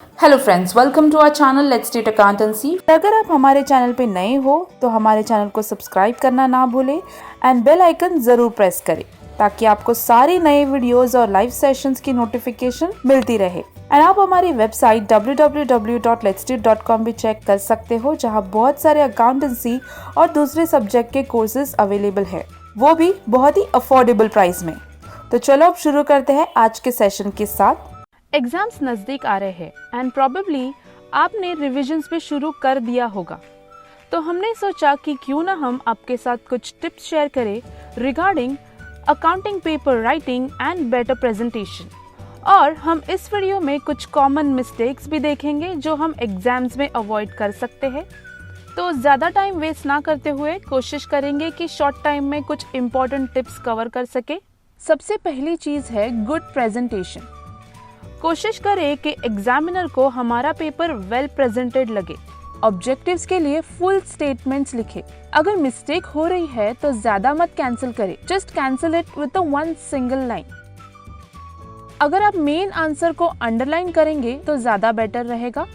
Hello friends, welcome to our channel let's start accountancy. अगर आप हमारे चैनल पे नए हो तो हमारे चैनल को सब्सक्राइब करना ना भूलें एंड बेल आइकन जरूर प्रेस करें ताकि आपको सारी नए वीडियोस और लाइव सेशंस की नोटिफिकेशन मिलती रहे। एंड आप हमारी वेबसाइट www.letstate.com भी चेक कर सकते हो, जहां बहुत सारे अकाउंटेंसी और दूसरे सब्जेक्ट के कोर्सेज अवेलेबल है, वो भी बहुत ही अफोर्डेबल प्राइस में। तो चलो अब शुरू करते हैं आज के सेशन के साथ। एग्जाम्स नज़दीक आ रहे हैं एंड प्रॉबेबली आपने रिविजन्स भी शुरू कर दिया होगा, तो हमने सोचा कि क्यों ना हम आपके साथ कुछ टिप्स शेयर करें regarding accounting paper writing and better presentation. और हम इस वीडियो में कुछ कॉमन मिस्टेक्स भी देखेंगे जो हम एग्जाम्स में अवॉइड कर सकते हैं। तो ज़्यादा टाइम वेस्ट ना करते हुए कोशिश करेंगे कि शॉर्ट टाइम में कुछ इम्पोर्टेंट टिप्स कवर कर सके। सबसे पहली चीज़ है गुड प्रेजेंटेशन। कोशिश करें कि एग्जामिनर को हमारा पेपर वेल प्रेजेंटेड लगे। ऑब्जेक्टिव्स के लिए फुल स्टेटमेंट्स लिखें। अगर मिस्टेक हो रही है तो ज्यादा मत कैंसिल करें, just cancel it with one single line. अगर आप मेन आंसर को अंडरलाइन करेंगे तो ज्यादा बेटर रहेगा।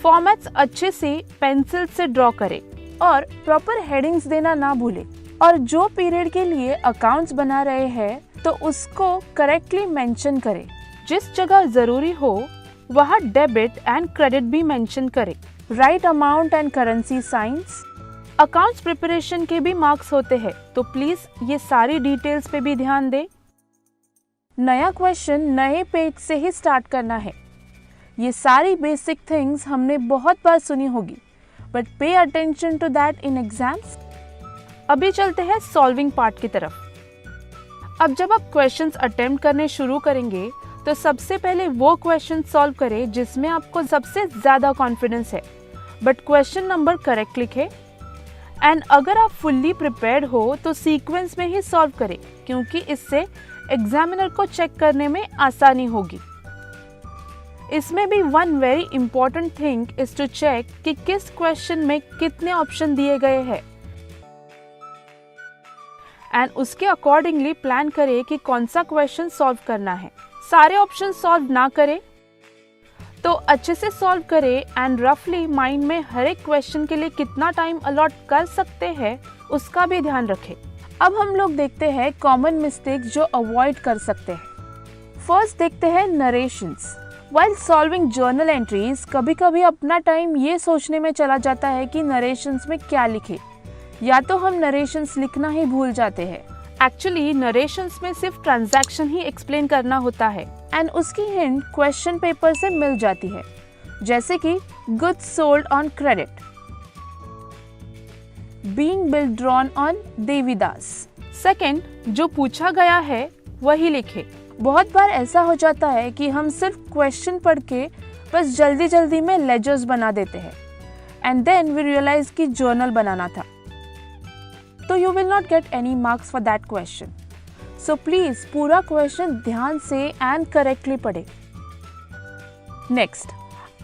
फॉर्मेट्स अच्छे से पेंसिल से ड्रॉ करें और प्रॉपर हेडिंग्स देना ना भूलें। और जो पीरियड के लिए अकाउंट्स बना रहे हैं तो उसको करेक्टली मेंशन करें। जिस जगह जरूरी हो वहाँ डेबिट एंड क्रेडिट भी मेंशन करें। Right amount and currency science. Accounts preparation के भी मार्क्स होते हैं, तो प्लीज ये सारी डिटेल्स पे भी ध्यान दें। नया क्वेश्चन नए पेज से ही स्टार्ट करना है। ये सारी बेसिक थिंग्स हमने बहुत बार सुनी होगी, but pay attention to that in exams. अभी चलते हैं सॉल्विंग पार्ट की तरफ। अब जब आप क्वेश्चंस अटेम्प्ट करने शुरू करेंगे तो सबसे पहले वो क्वेश्चन सॉल्व करें जिसमें आपको सबसे ज्यादा कॉन्फिडेंस है, बट क्वेश्चन नंबर करेक्ट लिखें। एंड अगर आप फुल्ली प्रिपेयर्ड हो तो सीक्वेंस में ही सॉल्व करें, क्योंकि इससे एग्जामिनर को चेक करने में आसानी होगी। इसमें भी one very important thing is to check कि किस क्वेश्चन में कितने ऑप्शन दिए गए हैं एंड उसके अकॉर्डिंगली प्लान करें कि कौन सा क्वेश्चन सॉल्व करना है। सारे ऑप्शन सॉल्व ना करें तो अच्छे से सॉल्व करें एंड रफली माइंड में हर एक क्वेश्चन के लिए कितना टाइम अलॉट कर सकते हैं उसका भी ध्यान रखें। अब हम लोग देखते हैं कॉमन मिस्टेक्स जो अवॉइड कर सकते हैं। फर्स्ट देखते हैं narrations. While solving journal entries कभी कभी अपना टाइम ये सोचने में चला जाता है कि नरेशंस में क्या लिखे, या तो हम नरेशंस लिखना ही भूल जाते हैं। एक्चुअली नरेशंस में सिर्फ ट्रांजैक्शन ही एक्सप्लेन करना होता है एंड उसकी हिंट क्वेश्चन पेपर से मिल जाती है, जैसे कि goods sold on credit, being bill drawn on Devidas. Second, जो पूछा गया है वही लिखे। बहुत बार ऐसा हो जाता है कि हम सिर्फ क्वेश्चन पढ़ के बस जल्दी जल्दी में लेजर्स बना देते हैं एंड देन वी रियलाइज कि जर्नल बनाना था, तो you will not get any marks for that question. So please पूरा क्वेश्चन ध्यान से एंड करेक्टली पढ़े। नेक्स्ट,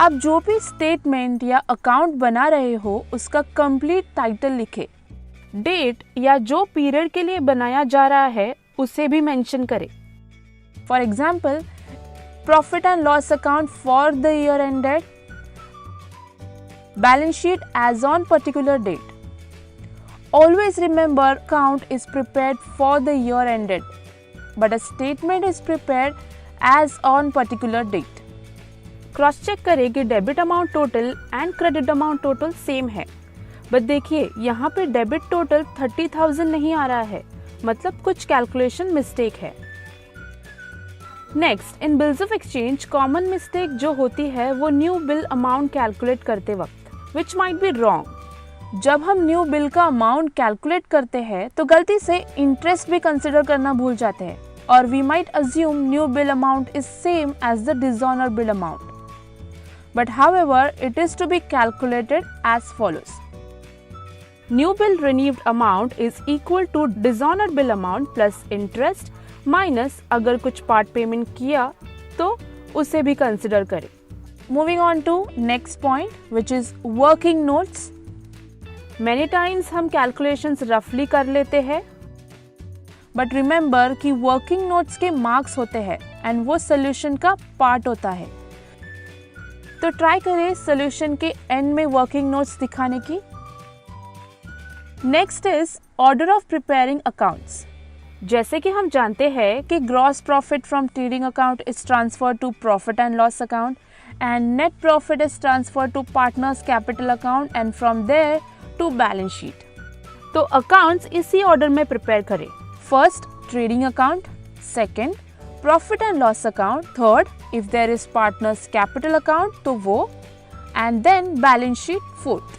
आप जो भी स्टेटमेंट या अकाउंट बना रहे हो उसका कंप्लीट टाइटल लिखे। डेट या जो पीरियड के लिए बनाया जा रहा है उसे भी मेंशन करें। For example, profit and loss account for the year ended, balance sheet as on particular date. Always remember, account is prepared for the year ended, but a statement is prepared as on particular date. Cross check करें कि debit amount total and credit amount total same है, but देखिए यहाँ पे debit total 30,000 नहीं आ रहा है, मतलब कुछ कैलकुलेशन मिस्टेक है। Next, in bills of exchange common mistake जो होती है वो न्यू बिल अमाउंट कैलकुलेट करते वक्त, विच माइट बी रॉन्ग। जब हम न्यू बिल का अमाउंट कैलकुलेट करते हैं तो गलती से इंटरेस्ट भी कंसिडर करना भूल जाते हैं और we might assume new bill amount is same as the dishonour bill amount, but however it is to be calculated as follows. New bill renewed amount is equal to dishonour bill amount plus interest minus अगर कुछ part payment किया तो उसे भी consider करें। Moving on to next point which is working notes. Many times हम calculations रफली कर लेते हैं, बट रिमेंबर कि वर्किंग नोट्स के मार्क्स होते हैं एंड वो सोल्यूशन का पार्ट होता है। तो ट्राई करें सॉल्यूशन के एंड में वर्किंग नोट्स दिखाने की। Next is order of preparing accounts. जैसे कि हम जानते हैं कि gross profit from trading account is transfer to profit and loss account and net profit is transfer to partners capital account and from there to balance sheet. तो accounts इसी order में prepare करें। First trading account, second profit and loss account, third if there is partners capital account तो वो, and then balance sheet fourth.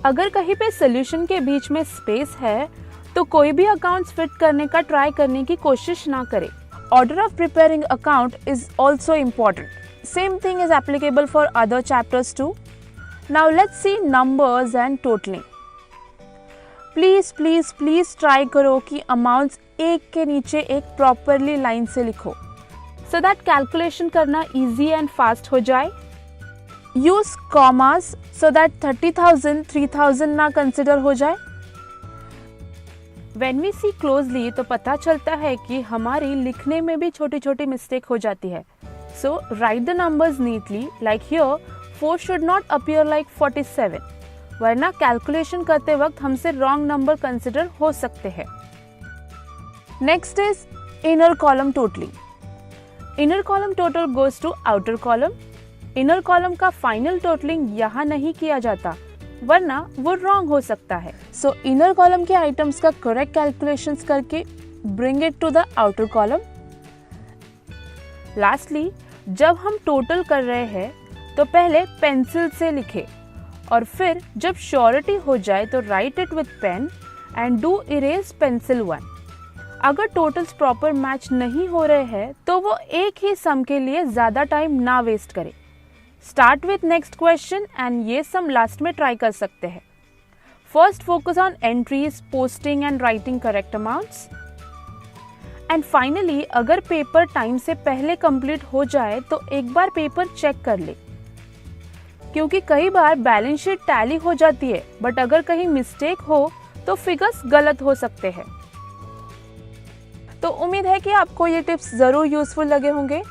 अगर कहीं पे solution के बीच में स्पेस है तो कोई भी अकाउंट्स फिट करने का ट्राई करने की कोशिश ना करें। Order of preparing account is also important. Same thing is applicable for other chapters too. Now let's see numbers and totalling. Please please please try करो कि अमाउंट्स एक के नीचे एक प्रॉपरली लाइन से लिखो सो दैट कैलकुलेशन करना easy and fast हो जाए। यूज कॉमास सो दैट 30,000 3,000 ना कंसिडर हो जाए। When we see closely तो पता चलता है कि हमारी लिखने में भी छोटी छोटी मिस्टेक हो जाती है। So write the numbers neatly, like here 4 should not appear like 47, वरना कैलकुलेशन करते वक्त हमसे रॉन्ग नंबर कंसिडर हो सकते हैं। Next is inner column totalling. Inner column total goes to outer column. Inner column का फाइनल टोटलिंग यहाँ नहीं किया जाता वरना वो रॉन्ग हो सकता है। सो इनर कॉलम के आइटम्स का करेक्ट कैलकुलेशंस करके bring it to the outer column. Lastly जब हम टोटल कर रहे हैं तो पहले पेंसिल से लिखें और फिर जब श्योरिटी हो जाए तो write it with pen and do erase pencil 1। अगर टोटल्स प्रॉपर मैच नहीं हो रहे हैं तो वो एक ही सम के लिए ज़्यादा टाइम ना वेस्ट करें। Start with next question and ये सम लास्ट में ट्राई कर सकते हैं। First focus on entries, posting and writing correct amounts. And finally अगर पेपर टाइम से पहले कंप्लीट हो जाए तो एक बार पेपर चेक कर ले, क्योंकि कई बार बैलेंस शीट टैली हो जाती है बट अगर कहीं मिस्टेक हो तो फिगर्स गलत हो सकते हैं। तो उम्मीद है कि आपको ये टिप्स ज़रूर यूजफुल लगे होंगे।